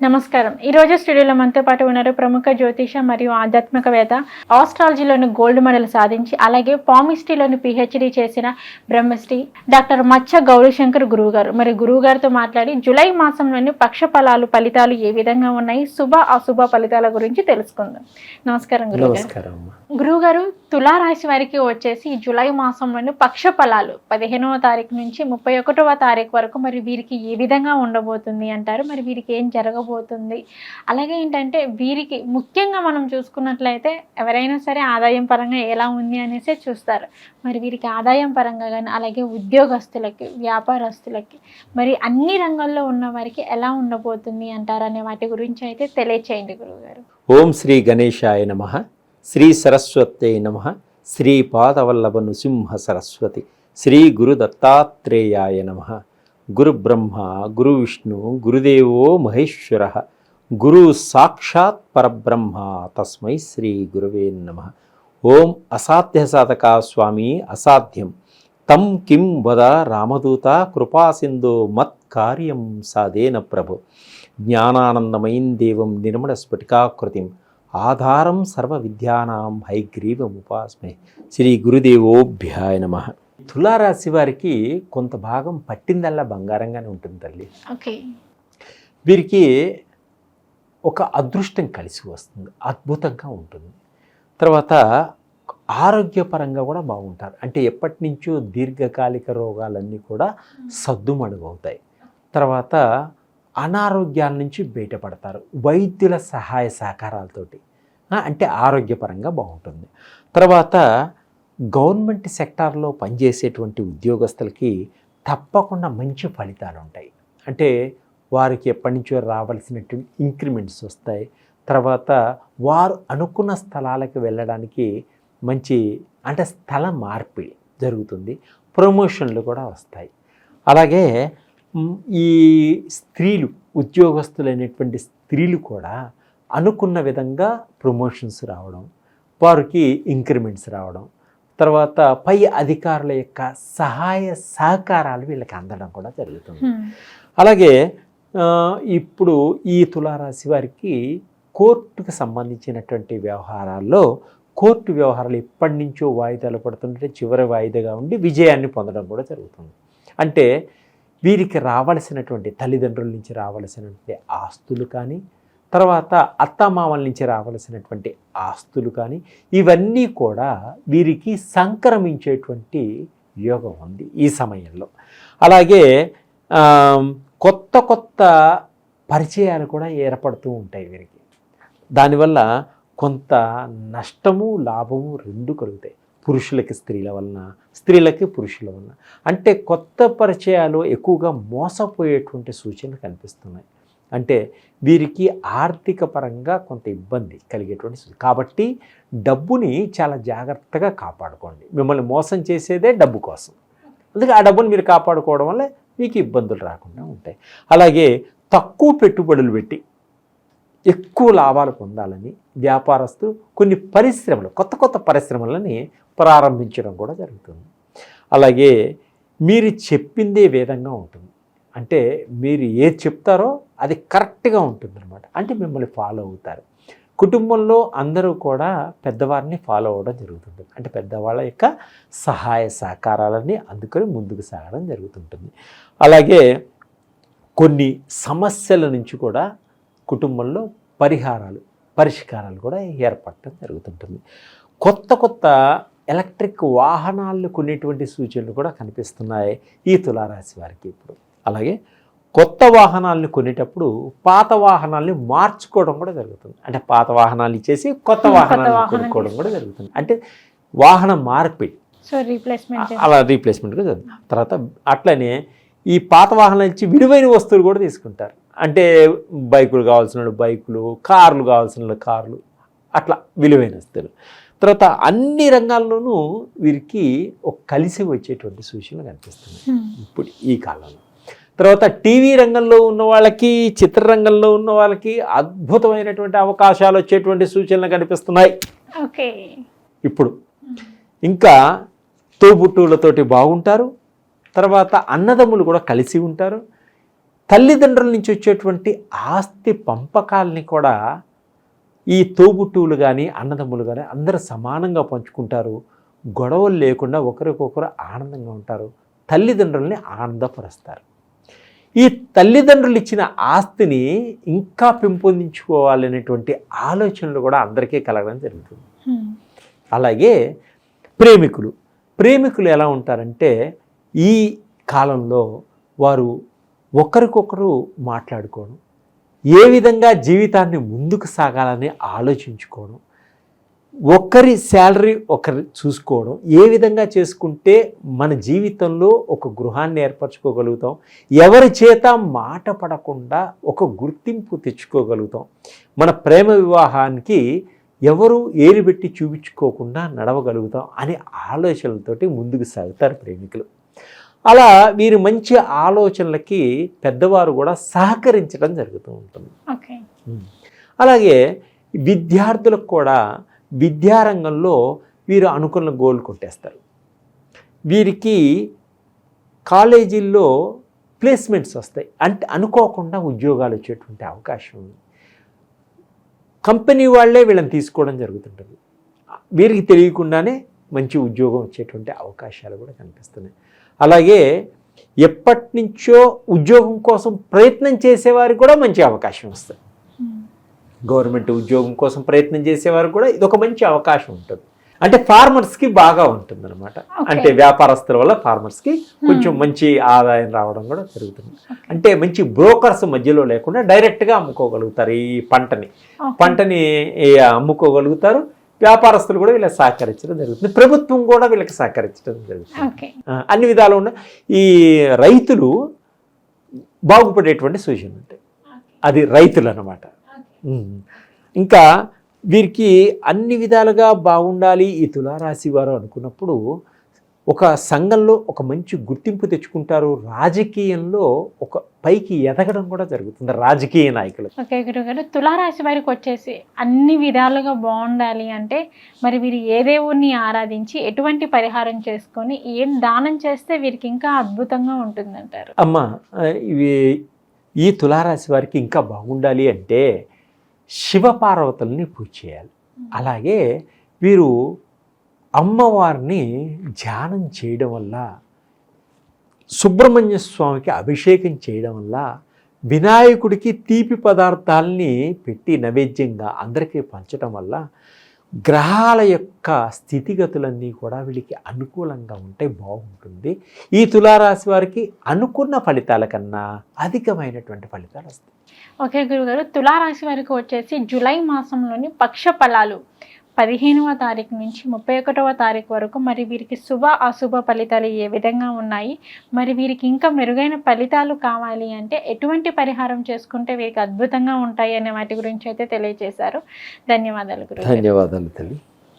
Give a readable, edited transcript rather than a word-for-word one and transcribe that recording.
నమస్కారం. ఈరోజు స్టూడియోలో మనతో పాటు ఉన్నారు ప్రముఖ జ్యోతిష మరియు ఆధ్యాత్మికవేత్త, ఆస్ట్రాలజీలోని గోల్డ్ మెడల్ సాధించి అలాగే పామిస్ట్రీలోని పిహెచ్డి చేసిన బ్రహ్మశ్రీ డాక్టర్ మచ్చ గౌరీశంకర్ గురువు గారు. మరి గురువు గారితో మాట్లాడి జూలై మాసంలోని పక్ష ఫలితాలు ఏ విధంగా ఉన్నాయి, శుభ అశుభ ఫలితాల గురించి తెలుసుకుందాం. నమస్కారం గురువు గారు. తులారాశి వారికి వచ్చేసి ఈ జూలై మాసంలోని పక్ష ఫలాలు 15వ తారీఖు నుంచి 31వ తారీఖు వరకు మరి వీరికి ఏ విధంగా ఉండబోతుంది అంటారు? మరి వీరికి ఏం జరగబోతుంది? అలాగే ఏంటంటే వీరికి ముఖ్యంగా మనం చూసుకున్నట్లయితే ఎవరైనా సరే ఆదాయం పరంగా ఎలా ఉంది అనేసి చూస్తారు. మరి వీరికి ఆదాయం పరంగా కానీ అలాగే ఉద్యోగస్తులకి, వ్యాపారస్తులకి, మరి అన్ని రంగాల్లో ఉన్న వారికి ఎలా ఉండబోతుంది అంటారు అనే వాటి గురించి అయితే తెలియచేయండి గురువుగారు. ఓం శ్రీ గణేశాయ నమః. శ్రీ సరస్వత్యై నమః. శ్రీ పాదవల్లభ నృసింహ సరస్వతి. శ్రీ గురు దత్తాత్రేయాయ నమః. గురు బ్రహ్మ గురు విష్ణు గురుదేవో మహేశ్వర గురు సాక్షాత్ పరబ్రహ్మ తస్మై శ్రీ గురువే నమః. ఓం అసాధ్య సాధక స్వామి అసాధ్యం తం కిం వద రామదూత కృపాసింధో మత్కార్యం సాధేన ప్రభు. జ్ఞానానందమయం దేవం నిర్మల స్ఫటికాకృతిం ఆధారం సర్వ విద్యానాం హైగ్రీవముపాస్మే. శ్రీ గురుదేవోభ్యాయ నమః. తులారాశి వారికి కొంత భాగం పట్టిందల్లా బంగారంగానే ఉంటుంది తల్లి. వీరికి ఒక అదృష్టం కలిసి వస్తుంది, అద్భుతంగా ఉంటుంది. తర్వాత ఆరోగ్యపరంగా కూడా బాగుంటారు. అంటే ఎప్పటి నుంచో దీర్ఘకాలిక రోగాలన్నీ కూడా సద్దుమణుగవుతాయి. తర్వాత అనారోగ్యాల నుంచి బయటపడతారు వైద్యుల సహాయ సహకారాలతోటి. అంటే ఆరోగ్యపరంగా బాగుంటుంది. తర్వాత గవర్నమెంట్ సెక్టార్లో పనిచేసేటువంటి ఉద్యోగస్తులకి తప్పకుండా మంచి ఫలితాలు ఉంటాయి. అంటే వారికి ఎప్పటి నుంచో రావాల్సినటువంటి ఇంక్రిమెంట్స్ వస్తాయి. తర్వాత వారు అనుకున్న స్థలాలకు వెళ్ళడానికి మంచి అంటే స్థల మార్పిడి జరుగుతుంది. ప్రమోషన్లు కూడా వస్తాయి. అలాగే ఈ స్త్రీలు, ఉద్యోగస్తులైనటువంటి స్త్రీలు కూడా అనుకున్న విధంగా ప్రమోషన్స్ రావడం, వారికి ఇంక్రిమెంట్స్ రావడం, తర్వాత పై అధికారుల యొక్క సహాయ సహకారాలు వీళ్ళకి అందడం కూడా జరుగుతుంది. అలాగే ఇప్పుడు ఈ తులారాశి వారికి కోర్టుకు సంబంధించినటువంటి వ్యవహారాల్లో కోర్టు వ్యవహారాలు ఎప్పటి నుంచో వాయిదాలు పడుతుంటే చివరి వాయిదాగా ఉండి విజయాన్ని పొందడం కూడా జరుగుతుంది. అంటే వీరికి రావలసినటువంటి తల్లిదండ్రుల నుంచి రావలసినటువంటి ఆస్తులు కానీ, తర్వాత అత్తమామల నుంచి రావలసినటువంటి ఆస్తులు కానీ, ఇవన్నీ కూడా వీరికి సంక్రమించేటువంటి యోగం ఉంది ఈ సమయంలో. అలాగే కొత్త కొత్త పరిచయాలు కూడా ఏర్పడుతూ ఉంటాయి వీరికి. దానివల్ల కొంత నష్టము లాభము రెండు కలుగుతాయి. పురుషులకి స్త్రీల వలన, స్త్రీలకి పురుషుల వలన. అంటే కొత్త పరిచయాలు ఎక్కువగా మోసపోయేటువంటి సూచనలు కనిపిస్తున్నాయి. అంటే వీరికి ఆర్థిక పరంగా కొంత ఇబ్బంది కలిగేటువంటి సూచన. కాబట్టి డబ్బుని చాలా జాగ్రత్తగా కాపాడుకోండి. మిమ్మల్ని మోసం చేసేదే డబ్బు కోసం. అందుకే ఆ డబ్బుని మీరు కాపాడుకోవడం వల్ల మీకు ఇబ్బందులు రాకుండా ఉంటాయి. అలాగే తక్కువ పెట్టుబడులు పెట్టి ఎక్కువ లాభాలు పొందాలని వ్యాపారస్తులు కొన్ని పరిశ్రమలు, కొత్త కొత్త పరిశ్రమలని ప్రారంభించడం కూడా జరుగుతుంది. అలాగే మీరు చెప్పిందే వేదంగా ఉంటుంది. అంటే మీరు ఏది చెప్తారో అది కరెక్ట్గా ఉంటుందన్నమాట. అంటే మిమ్మల్ని ఫాలో అవుతారు. కుటుంబంలో అందరూ కూడా పెద్దవారిని ఫాలో అవ్వడం జరుగుతుంది. అంటే పెద్దవాళ్ళ యొక్క సహాయ సహకారాలన్నీ అందుకొని ముందుకు సాగడం జరుగుతుంటుంది. అలాగే కొన్ని సమస్యల నుంచి కూడా కుటుంబంలో పరిష్కారాలు కూడా ఏర్పడటం జరుగుతుంటుంది. కొత్త కొత్త ఎలక్ట్రిక్ వాహనాలను కొనేటువంటి సూచనలు కూడా కనిపిస్తున్నాయి ఈ తులారాశి వారికి ఇప్పుడు. అలాగే కొత్త వాహనాలను కొనేటప్పుడు పాత వాహనాలని మార్చుకోవడం కూడా జరుగుతుంది. అంటే పాత వాహనాలు ఇచ్చేసి కొత్త వాహనాలను కొనుక్కోవడం కూడా జరుగుతుంది. అంటే వాహన మార్పిడి, అలా రీప్లేస్మెంట్ కూడా జరుగుతుంది. తర్వాత అట్లనే ఈ పాత వాహనాలు ఇచ్చి విలువైన వస్తువులు కూడా తీసుకుంటారు. అంటే బైకులు కావాల్సిన బైకులు, కార్లు కావాల్సిన కార్లు, అట్లా విలువైన వస్తువులు. తర్వాత అన్ని రంగాల్లోనూ వీరికి ఒక కలిసి వచ్చేటువంటి సూచనలు కనిపిస్తున్నాయి ఇప్పుడు ఈ కాలంలో. తర్వాత టీవీ రంగంలో ఉన్న వాళ్ళకి, చిత్రరంగంలో ఉన్న వాళ్ళకి అద్భుతమైనటువంటి అవకాశాలు వచ్చేటువంటి సూచనలు కనిపిస్తున్నాయి ఇప్పుడు. ఇంకా తోబుట్టువులతోటి బాగుంటారు. తర్వాత అన్నదమ్ములు కూడా కలిసి ఉంటారు. తల్లిదండ్రుల నుంచి వచ్చేటువంటి ఆస్తి పంపకాలని కూడా ఈ తోబుట్టువులు కానీ అన్నదమ్ములు కానీ అందరూ సమానంగా పంచుకుంటారు. గొడవలు లేకుండా ఒకరికొకరు ఆనందంగా ఉంటారు. తల్లిదండ్రుల్ని ఆనందపరుస్తారు. ఈ తల్లిదండ్రులు ఇచ్చిన ఆస్తిని ఇంకా పెంపొందించుకోవాలనేటువంటి ఆలోచనలు కూడా అందరికీ కలగడం జరుగుతుంది. అలాగే ప్రేమికులు ఎలా ఉంటారంటే ఈ కాలంలో వారు ఒకరికొకరు మాట్లాడుకోవడం, ఏ విధంగా జీవితాన్ని ముందుకు సాగాలని ఆలోచించుకోవడం, ఒకరి శాలరీ ఒకరు చూసుకోవడం, ఏ విధంగా చేసుకుంటే మన జీవితంలో ఒక గృహాన్ని ఏర్పరచుకోగలుగుతాం, ఎవరి చేత మాట పడకుండా ఒక గుర్తింపు తెచ్చుకోగలుగుతాం, మన ప్రేమ వివాహానికి ఎవరు ఏరి పెట్టి చూపించుకోకుండా నడవగలుగుతాం అనే ఆలోచనలతోటి ముందుకు సాగుతారు ప్రేమికులు. అలా వీరి మంచి ఆలోచనలకి పెద్దవారు కూడా సహకరించడం జరుగుతూ ఉంటుంది. అలాగే విద్యార్థులకు కూడా విద్యారంగంలో వీరు అనుకున్న గోల్ కొట్టేస్తారు. వీరికి కాలేజీల్లో ప్లేస్మెంట్స్ వస్తాయి, అంటే అనుకోకుండా ఉద్యోగాలు వచ్చేటువంటి అవకాశం ఉంది. కంపెనీ వాళ్ళే వీళ్ళని తీసుకోవడం జరుగుతుంటుంది. వీరికి తెలియకుండానే మంచి ఉద్యోగం వచ్చేటువంటి అవకాశాలు కూడా కనిపిస్తున్నాయి. అలాగే ఎప్పటి నుంచో ఉద్యోగం కోసం ప్రయత్నం చేసేవారికి కూడా మంచి అవకాశం వస్తుంది. గవర్నమెంట్ ఉద్యోగం కోసం ప్రయత్నం చేసేవారికి కూడా ఇది ఒక మంచి అవకాశం ఉంటుంది. అంటే ఫార్మర్స్కి బాగా ఉంటుంది అనమాట. అంటే వ్యాపారస్తుల వల్ల ఫార్మర్స్కి కొంచెం మంచి ఆదాయం రావడం కూడా జరుగుతుంది. అంటే మంచి బ్రోకర్స్ మధ్యలో లేకుండా డైరెక్ట్గా అమ్ముకోగలుగుతారు. ఈ పంటని అమ్ముకోగలుగుతారు. వ్యాపారస్తులు కూడా వీళ్ళకి సహకరించడం జరుగుతుంది. ప్రభుత్వం కూడా వీళ్ళకి సహకరించడం జరుగుతుంది. అన్ని విధాలు ఉన్న ఈ రైతులు బాగుపడేటువంటి సూచన ఉంటాయి. అది రైతులు అన్నమాట. ఇంకా వీరికి అన్ని విధాలుగా బాగుండాలి ఈ తులారాశి వారు అనుకున్నప్పుడు ఒక సంఘంలో ఒక మంచి గుర్తింపు తెచ్చుకుంటారు. రాజకీయంలో ఒక పైకి ఎదగడం కూడా జరుగుతుంది రాజకీయ నాయకులు. ఓకే గురుగారు, తులారాశి వారికి వచ్చేసి అన్ని విధాలుగా బాగుండాలి అంటే మరి వీరు ఏ దేవుణ్ణి ఆరాధించి ఎటువంటి పరిహారం చేసుకొని ఏం దానం చేస్తే వీరికి ఇంకా అద్భుతంగా ఉంటుందంటారు? అమ్మ, ఇవి ఈ తులారాశి వారికి ఇంకా బాగుండాలి అంటే శివపార్వతుల్ని పూజ చేయాలి. అలాగే వీరు అమ్మవారిని ధ్యానం చేయడం వల్ల, సుబ్రహ్మణ్య స్వామికి అభిషేకం చేయడం వల్ల, వినాయకుడికి తీపి పదార్థాలని పెట్టి నైవేద్యంగా అందరికీ పంచడం వల్ల గ్రహాల యొక్క స్థితిగతులన్నీ కూడా వీళ్ళకి అనుకూలంగా ఉంటే బాగుంటుంది. ఈ తులారాశి వారికి అనుకున్న ఫలితాల కన్నా అధికమైనటువంటి ఫలితాలు వస్తాయి. ఓకే గురుగారు, తులారాశి వారికి వచ్చేసి జూలై మాసంలోని పక్ష ఫలాలు 15వ తారీఖు నుంచి 31వ తారీఖు వరకు మరి వీరికి శుభ అశుభ ఫలితాలు ఏ విధంగా ఉన్నాయి, మరి వీరికి ఇంకా మెరుగైన ఫలితాలు కావాలి అంటే ఎటువంటి పరిహారం చేసుకుంటే వీరికి అద్భుతంగా ఉంటాయి అనే వాటి గురించి అయితే తెలియజేశారు. ధన్యవాదాలు గురుగారు. ధన్యవాదాలు తల్లి.